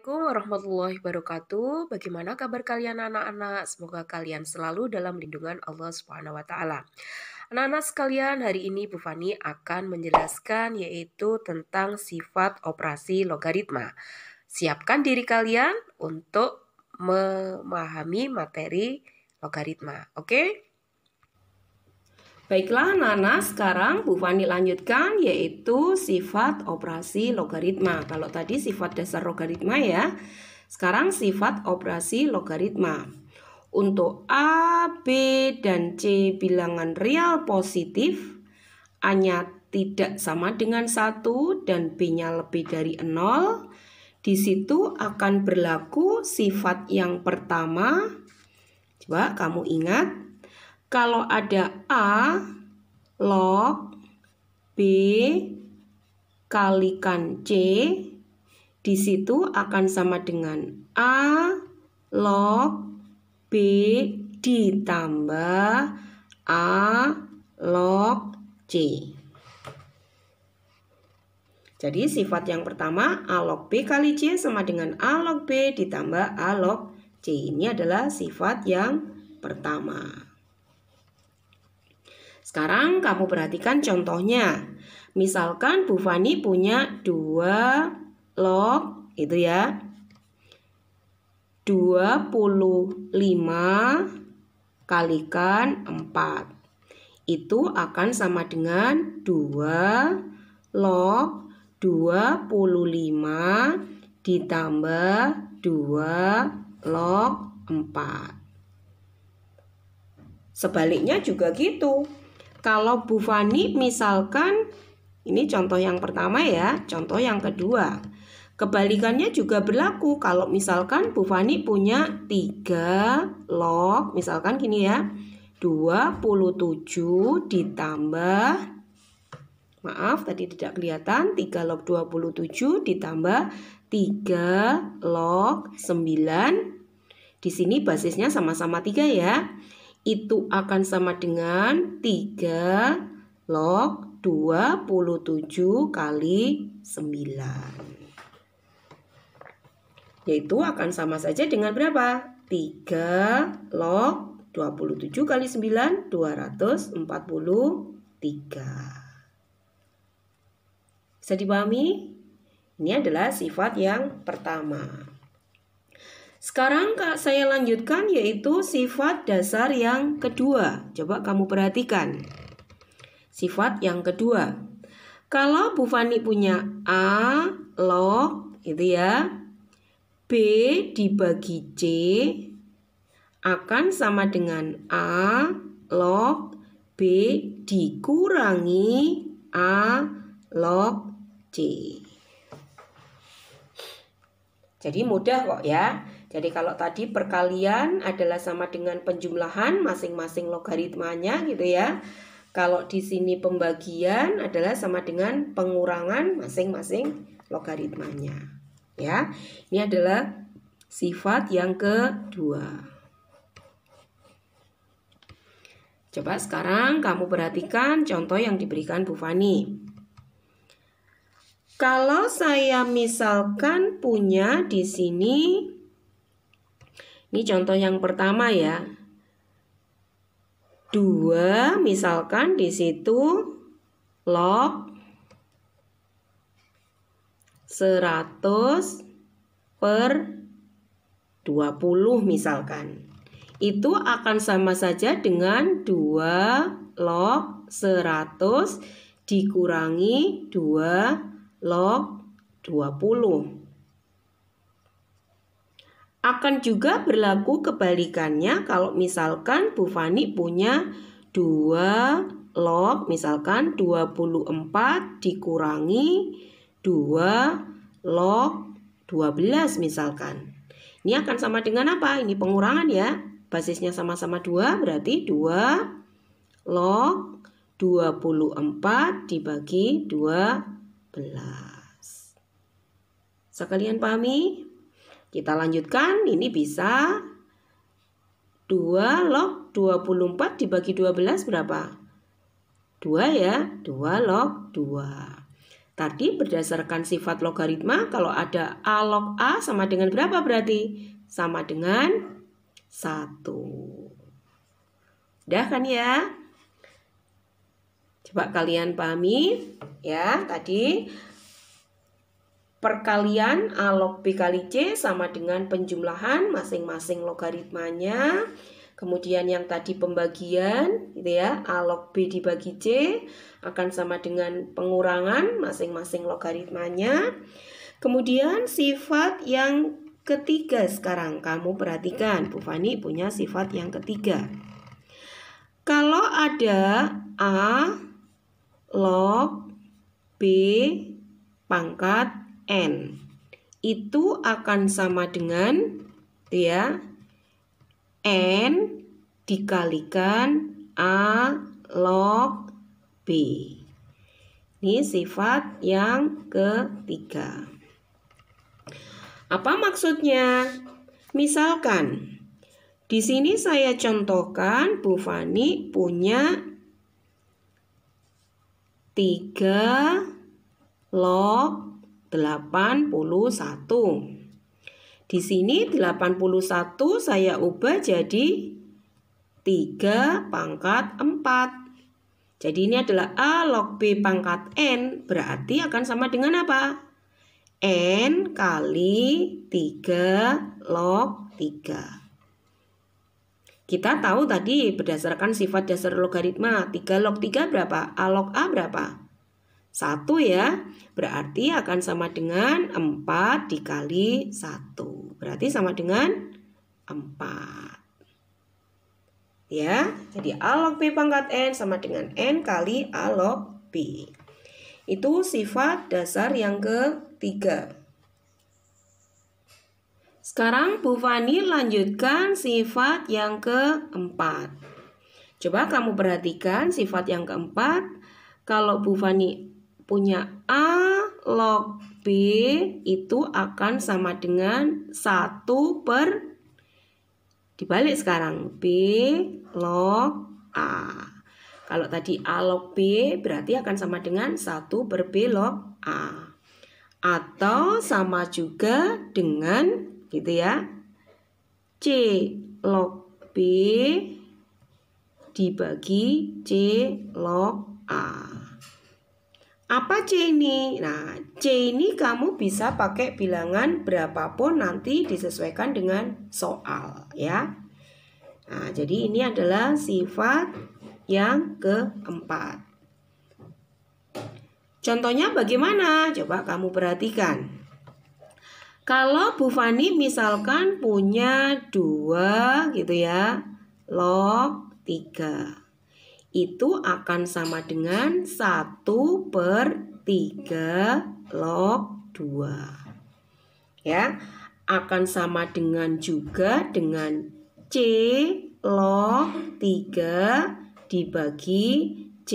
Assalamualaikum warahmatullahi wabarakatuh. Bagaimana kabar kalian anak-anak? Semoga kalian selalu dalam lindungan Allah Subhanahu wa taala. Anak-anak sekalian, hari ini Bu Fani akan menjelaskan yaitu tentang sifat operasi logaritma. Siapkan diri kalian untuk memahami materi logaritma. Oke? Baiklah anak-anak, sekarang Bu Fani lanjutkan yaitu sifat operasi logaritma. Kalau tadi sifat dasar logaritma ya, sekarang sifat operasi logaritma. Untuk A, B, dan C bilangan real positif, A-nya tidak sama dengan 1 dan B-nya lebih dari 0. Di situ akan berlaku sifat yang pertama. Coba kamu ingat. Kalau ada A log B kalikan C, di situ akan sama dengan A log B ditambah A log C. Jadi sifat yang pertama A log B kali C sama dengan A log B ditambah A log C. Ini adalah sifat yang pertama. Sekarang kamu perhatikan contohnya. Misalkan Bu Fani punya 2 log itu ya. 25 kalikan 4. Itu akan sama dengan 2 log 25 ditambah 2 log 4. Sebaliknya juga gitu. Kalau Bu Fani misalkan, ini contoh yang pertama ya, contoh yang kedua. Kebalikannya juga berlaku. Kalau misalkan Bu Fani punya 3 log, misalkan gini ya, 27 ditambah, maaf tadi tidak kelihatan, 3 log 27 ditambah 3 log 9. Di sini basisnya sama-sama 3 ya. Itu akan sama dengan 3 log 27 kali 9. Yaitu akan sama saja dengan berapa? 3 log 27 kali 9, 243. Bisa dipahami? Ini adalah sifat yang pertama. Sekarang saya lanjutkan yaitu sifat dasar yang kedua. Coba kamu perhatikan. Sifat yang kedua. Kalau Bu Fani punya A log itu ya, B dibagi C akan sama dengan A log B dikurangi A log C. Jadi mudah kok ya. Jadi kalau tadi perkalian adalah sama dengan penjumlahan masing-masing logaritmanya gitu ya. Kalau di sini pembagian adalah sama dengan pengurangan masing-masing logaritmanya. Ya, ini adalah sifat yang kedua. Coba sekarang kamu perhatikan contoh yang diberikan Bu Fani. Kalau saya misalkan punya di sini, ini contoh yang pertama ya. 2 misalkan di situ log 100 per 20 misalkan. Itu akan sama saja dengan 2 log 100 dikurangi 2 log 20. Akan juga berlaku kebalikannya kalau misalkan Bu Fani punya 2 log, misalkan 24 dikurangi 2 log 12 misalkan. Ini akan sama dengan apa? Ini pengurangan ya. Basisnya sama-sama 2, berarti 2 log 24 dibagi 12. Sekalian pahami? Kita lanjutkan, ini bisa 2 log 24 dibagi 12 berapa? 2 ya, 2 log 2. Tadi berdasarkan sifat logaritma, kalau ada A log A sama dengan berapa berarti? Sama dengan 1. Udah kan ya? Coba kalian pahami ya, tadi perkalian A log B kali C sama dengan penjumlahan masing-masing logaritmanya. Kemudian yang tadi pembagian gitu ya, A log B dibagi C akan sama dengan pengurangan masing-masing logaritmanya. Kemudian sifat yang ketiga sekarang kamu perhatikan, Bu Fani punya sifat yang ketiga. Kalau ada A log B pangkat N, itu akan sama dengan ya N dikalikan A log B. Ini sifat yang ketiga. Apa maksudnya? Misalkan di sini saya contohkan Bu Fani punya 3 log 81. Di sini 81 saya ubah jadi 3 pangkat 4. Jadi ini adalah A log B pangkat N, berarti akan sama dengan apa? N kali 3 log 3. Kita tahu tadi berdasarkan sifat dasar logaritma, 3 log 3 berapa? A log A berapa? 1 ya, berarti akan sama dengan 4 dikali 1. Berarti sama dengan 4. Ya, jadi A log B pangkat N sama dengan N kali A log B. Itu sifat dasar yang ketiga. Sekarang Bu Fani lanjutkan sifat yang keempat. Coba kamu perhatikan sifat yang keempat. Kalau Bu Fani punya A log B itu akan sama dengan 1 per, dibalik sekarang, B log A. Kalau tadi A log B berarti akan sama dengan 1 per B log A. Atau sama juga dengan gitu ya, C log B dibagi C log A. Apa C ini? Nah, C ini kamu bisa pakai bilangan berapapun nanti disesuaikan dengan soal ya. Nah, jadi ini adalah sifat yang keempat. Contohnya bagaimana? Coba kamu perhatikan. Kalau Bu Fani misalkan punya 2 gitu ya, log 3. Itu akan sama dengan 1 per 3 log 2. Ya, akan sama dengan juga dengan C log 3 dibagi C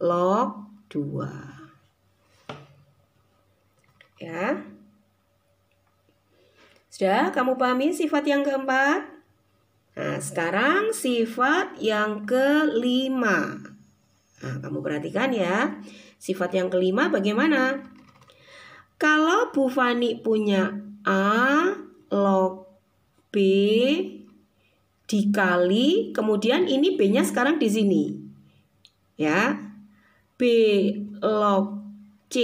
log 2. Ya. Sudah kamu pahami sifat yang keempat? Nah, sekarang sifat yang kelima. Nah, kamu perhatikan ya. Sifat yang kelima bagaimana? Kalau Bu Fani punya A log B dikali, kemudian ini B-nya sekarang di sini. Ya. B log C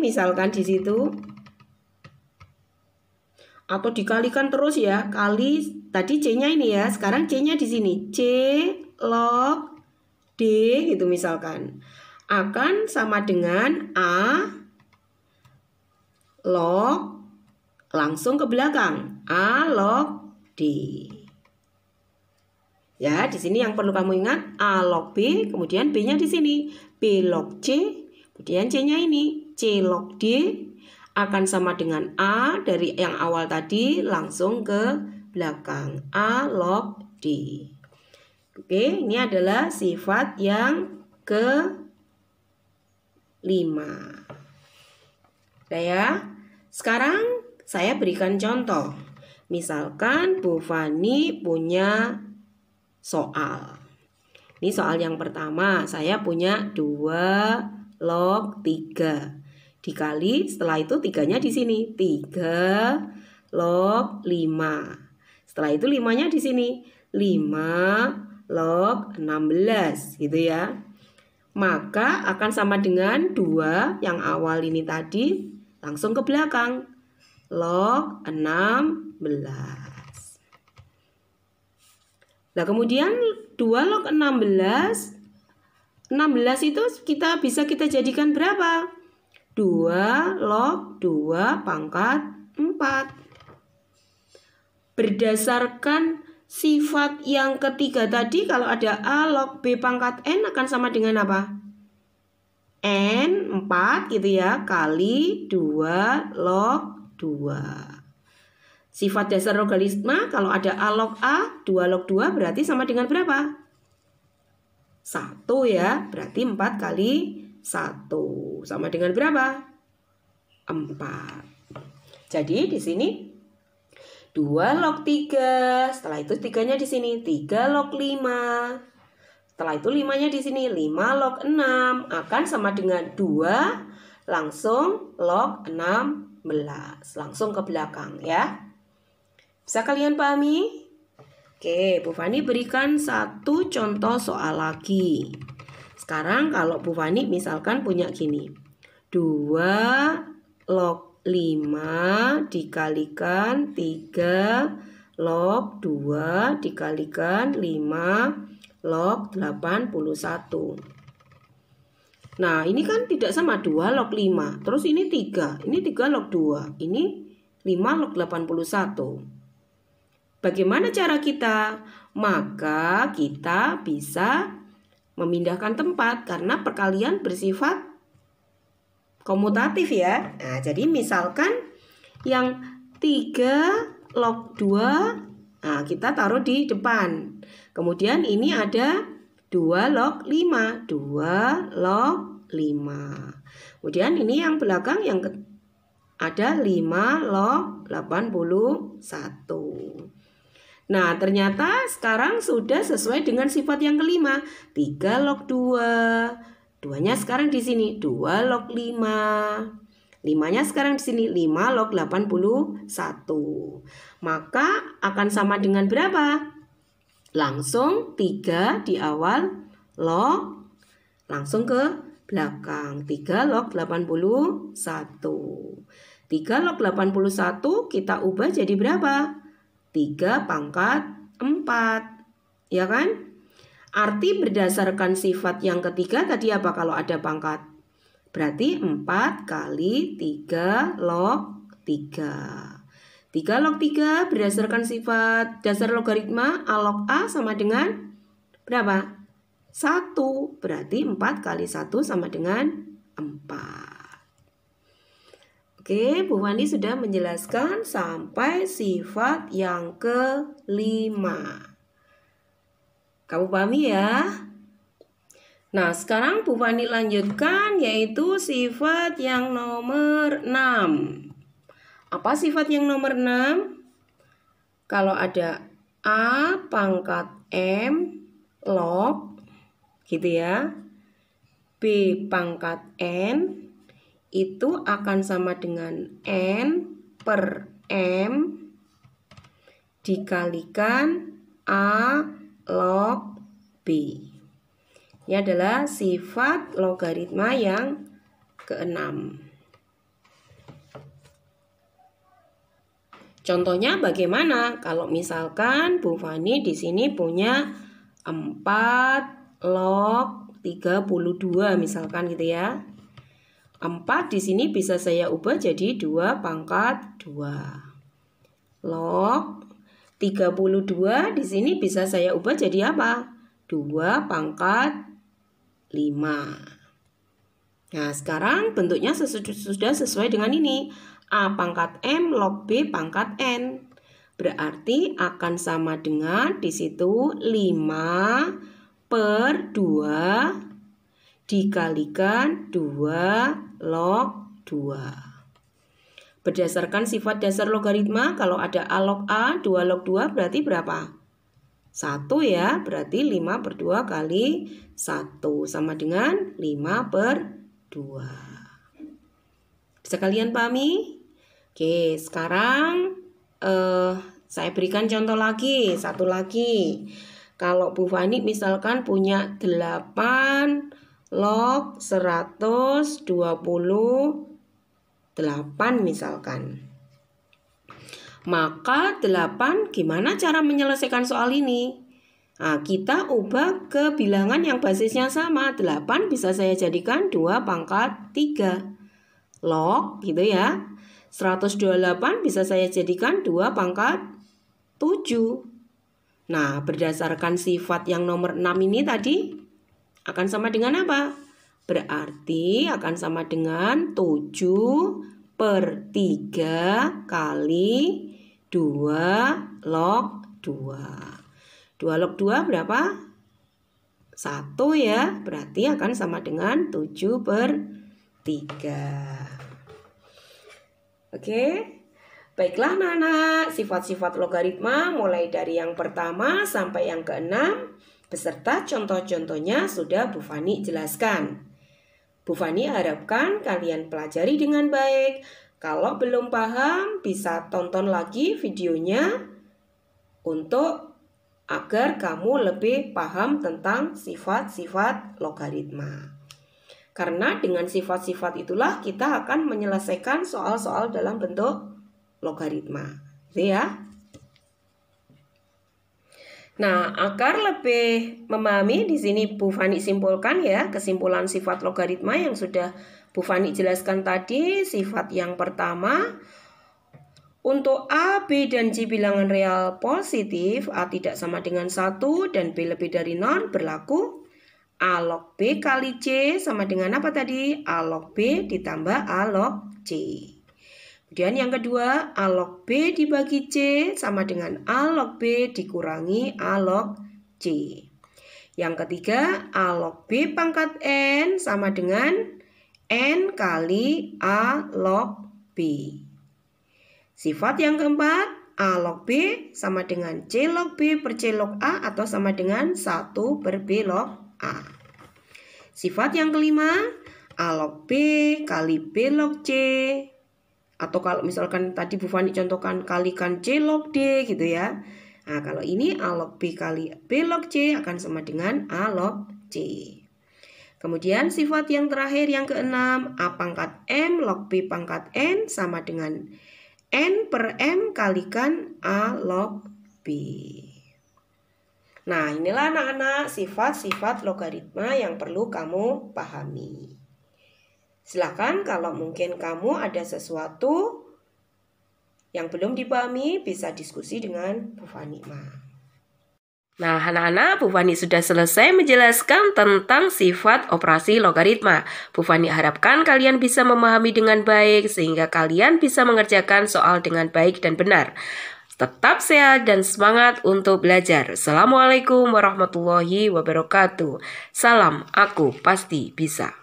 misalkan di situ. Atau dikalikan terus ya, kali tadi C-nya ini ya, sekarang C-nya di sini. C log D gitu misalkan. Akan sama dengan A log, langsung ke belakang, A log D. Ya, di sini yang perlu kamu ingat A log B, kemudian B-nya di sini. B log C, kemudian C-nya ini C log D. Akan sama dengan A dari yang awal tadi langsung ke belakang, A log D. Oke, ini adalah sifat yang ke-5. Udah ya. Sekarang saya berikan contoh. Misalkan Bu Fani punya soal. Ini soal yang pertama, saya punya 2 log 3. dikali, setelah itu 3-nya di sini, 3 log 5. Setelah itu 5-nya di sini, 5 log 16 gitu ya. Maka akan sama dengan 2 yang awal ini tadi, langsung ke belakang, log 16. Nah kemudian 2 log 16 itu bisa kita jadikan berapa? 2 log 2 pangkat 4. Berdasarkan sifat yang ketiga tadi, kalau ada A log B pangkat N akan sama dengan apa? N 4 gitu ya, kali 2 log 2. Sifat dasar logaritma kalau ada A log A, 2 log 2 berarti sama dengan berapa? 1 ya, berarti 4 kali 1 sama dengan berapa? 4. Jadi di sini 2 log 3, setelah itu 3-nya di sini 3 log 5. Setelah itu 5-nya di sini 5 log 6 akan sama dengan 2 langsung log 16, langsung ke belakang ya. Bisa kalian pahami? Oke, Bu Fani berikan satu contoh soal lagi. Sekarang kalau Bu Fani misalkan punya gini, 2 log 5 dikalikan 3 log 2 dikalikan 5 log 81. Nah ini kan tidak sama, 2 log 5, terus ini 3 log 2, ini 5 log 81. Bagaimana cara kita? Maka kita bisa memindahkan tempat karena perkalian bersifat komutatif ya. Nah, jadi misalkan yang 3 log 2, nah kita taruh di depan. Kemudian ini ada 2 log 5, 2 log 5. Kemudian ini yang belakang yang ada 5 log 81. Nah, ternyata sekarang sudah sesuai dengan sifat yang kelima. 3 log 2. 2-nya sekarang di sini 2 log 5. 5-nya sekarang di sini 5 log 81. Maka akan sama dengan berapa? Langsung 3 di awal log, langsung ke belakang. 3 log 81. 3 log 81 kita ubah jadi berapa? 3 pangkat 4, ya kan? Arti berdasarkan sifat yang ketiga tadi apa kalau ada pangkat? Berarti 4 kali 3 log 3. 3 log 3 berdasarkan sifat dasar logaritma A log A sama dengan berapa? 1, berarti 4 kali 1 sama dengan 4. Oke, Bu Fani sudah menjelaskan sampai sifat yang kelima. Kamu pahami ya? Nah, sekarang Bu Fani lanjutkan yaitu sifat yang nomor 6. Apa sifat yang nomor 6? Kalau ada A pangkat M log gitu ya, B pangkat N itu akan sama dengan N per M dikalikan A log B. Ini adalah sifat logaritma yang keenam. Contohnya bagaimana? Kalau misalkan Bu Fani di sini punya 4 log 32 misalkan gitu ya. 4 di sini bisa saya ubah jadi 2 pangkat 2. Log 32 di sini bisa saya ubah jadi apa? 2 pangkat 5. Nah, sekarang bentuknya sudah sesuai dengan ini. A pangkat M log B pangkat N. Berarti akan sama dengan di situ 5 per 2 dikalikan 2 log 2. Berdasarkan sifat dasar logaritma, kalau ada A log A, 2 log 2 berarti berapa? 1 ya, berarti 5 per 2 kali 1 sama dengan 5 per 2. Bisa kalian pahami? Oke, sekarang saya berikan contoh lagi, satu lagi. Kalau Bu Fani misalkan punya 8 log 128 misalkan. Maka 8 gimana cara menyelesaikan soal ini? Nah, kita ubah ke bilangan yang basisnya sama. 8 bisa saya jadikan 2 pangkat 3 log gitu ya. 128 bisa saya jadikan 2 pangkat 7. Nah, berdasarkan sifat yang nomor 6 ini tadi akan sama dengan apa? Berarti akan sama dengan 7/3 kali 2 log 2. 2 log 2 berapa? 1 ya. Berarti akan sama dengan 7/3. Oke. Baiklah anak-anak, sifat-sifat logaritma mulai dari yang pertama sampai yang keenam beserta contoh-contohnya sudah Bu Fani jelaskan. Bu Fani harapkan kalian pelajari dengan baik. Kalau belum paham bisa tonton lagi videonya untuk agar kamu lebih paham tentang sifat-sifat logaritma. Karena dengan sifat-sifat itulah kita akan menyelesaikan soal-soal dalam bentuk logaritma, gitu ya. Nah, agar lebih memahami di sini Bu Fani simpulkan ya kesimpulan sifat logaritma yang sudah Bu Fani jelaskan tadi. Sifat yang pertama, untuk A, B, dan C bilangan real positif, A tidak sama dengan 1 dan B lebih dari 0 berlaku A log B kali C sama dengan apa tadi? A log B ditambah A log C. Kemudian yang kedua, A log B dibagi C sama dengan A log B dikurangi A log C. Yang ketiga, A log B pangkat N sama dengan N kali A log B. Sifat yang keempat, A log B sama dengan C log B per C log A atau sama dengan 1/B log A. Sifat yang kelima, A log B kali B log C. Atau kalau misalkan tadi Bu Fani contohkan kalikan C log D gitu ya. Nah, kalau ini A log B kali B log C akan sama dengan A log C. Kemudian sifat yang terakhir yang keenam, A pangkat M log B pangkat N sama dengan N per M kalikan A log B. Nah, inilah anak-anak sifat-sifat logaritma yang perlu kamu pahami. Silakan kalau mungkin kamu ada sesuatu yang belum dipahami bisa diskusi dengan Bu Fani. Nah, anak-anak, Bu Fani sudah selesai menjelaskan tentang sifat operasi logaritma. Bu Fani harapkan kalian bisa memahami dengan baik sehingga kalian bisa mengerjakan soal dengan baik dan benar. Tetap sehat dan semangat untuk belajar. Assalamualaikum warahmatullahi wabarakatuh. Salam, aku pasti bisa.